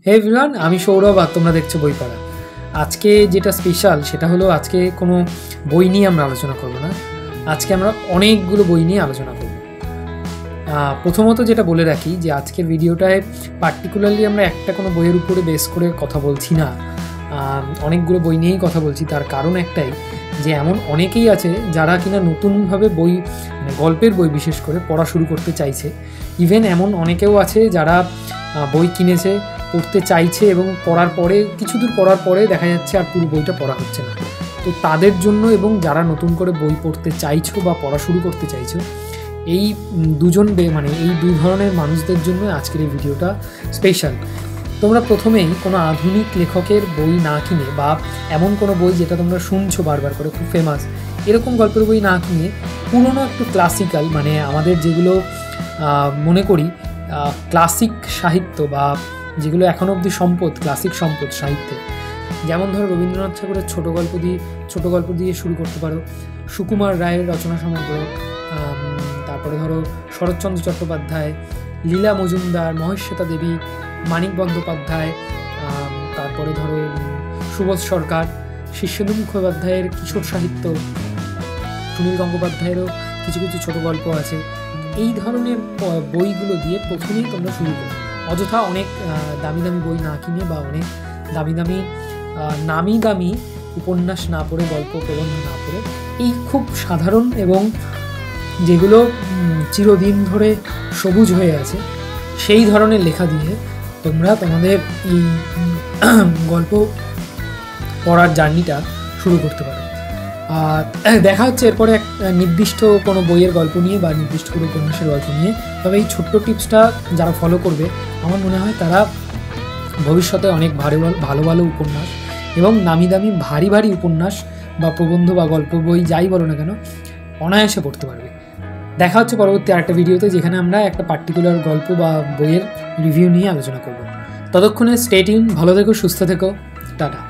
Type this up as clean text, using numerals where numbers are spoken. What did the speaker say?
হে everyone, আমি সৌরভ আর তোমরা দেখছো বইপাড়া। আজকে যেটা স্পেশাল সেটা হলো আজকে কোনো বই নিয়ে আমরা আলোচনা করব না, আজকে আমরা অনেকগুলো বই নিয়ে আলোচনা করব। প্রথমত যেটা বলে রাখি যে আজকের ভিডিওটায় পার্টিকুলারলি আমরা একটা কোনো বইয়ের উপরে বেস করে কথা বলছি না, অনেকগুলো বই নিয়েই কথা বলছি। তার কারণ একটাই যে এমন অনেকেই আছে যারা কিনা নতুনভাবে বই মানে গল্পের বই বিশেষ করে পড়া শুরু করতে চাইছে। ইভেন এমন অনেকেও আছে যারা বই কিনেছে, পড়তে চাইছে এবং পড়ার পরে কিছু দূর পড়ার পরে দেখা যাচ্ছে আর পুরো বইটা পড়া হচ্ছে না। তো তাদের জন্য এবং যারা নতুন করে বই পড়তে চাইছো বা পড়া শুরু করতে চাইছো, এই এই দু ধরনের মানুষদের জন্য আজকের এই ভিডিওটা স্পেশাল। তোমরা প্রথমেই কোনো আধুনিক লেখকের বই না কিনে বা এমন কোনো বই যেটা তোমরা শুনছো বারবার করে খুব ফেমাস এরকম গল্পের বই না কিনে পুরোনো একটু ক্লাসিক্যাল মানে আমাদের যেগুলো মনে করি ক্লাসিক সাহিত্য বা যেগুলো এখনও অবধি ক্লাসিক সম্পদ সাহিত্যে, যেমন ধরো রবীন্দ্রনাথ ঠাকুরের ছোট গল্প দিয়ে শুরু করতে পারো, সুকুমার রায়ের রচনা সমগ্র, তারপরে ধরো শরৎচন্দ্র চট্টোপাধ্যায়, লীলা মজুমদার, মহেশ্বেতা দেবী, মানিক বন্দ্যোপাধ্যায়, তারপরে ধরো সুবোধ সরকার, শীর্ষেন্দু মুখোপাধ্যায়ের কিশোর সাহিত্য, সুনীল গঙ্গোপাধ্যায়েরও কিছু কিছু ছোট গল্প আছে। এই ধরনের বইগুলো দিয়ে প্রথমেই তোমরা শুরু করো, অযথা অনেক দামি দামি বই না কিনে বা অনেক নামি দামি উপন্যাস না পড়ে, গল্প প্রবন্ধ না পড়ে, এই খুব সাধারণ এবং যেগুলো চিরদিন ধরে সবুজ হয়ে আছে সেই ধরনের লেখা দিয়ে তোমরা তোমাদের এই গল্প পড়ার জার্নিটা শুরু করতে পারো। আর দেখা হচ্ছে এরপরে এক নির্দিষ্ট কোনো বইয়ের গল্প নিয়ে বা নির্দিষ্ট কোনো উপন্যাসের গল্প নিয়ে। তবে এই ছোট্ট টিপসটা যারা ফলো করবে আমার মনে হয় তারা ভবিষ্যতে অনেক ভালো ভালো উপন্যাস এবং নামি দামি ভারী উপন্যাস বা প্রবন্ধ বা গল্প বই যাই বলো না কেন অনায়াসে পড়তে পারবে। দেখা হচ্ছে পরবর্তী আরেকটা ভিডিওতে, যেখানে আমরা একটা পার্টিকুলার গল্প বা বইয়ের রিভিউ নিয়ে আলোচনা করব। ততক্ষণে স্টে টিউন, ভালো থেকো, সুস্থ থেকো, টাটা।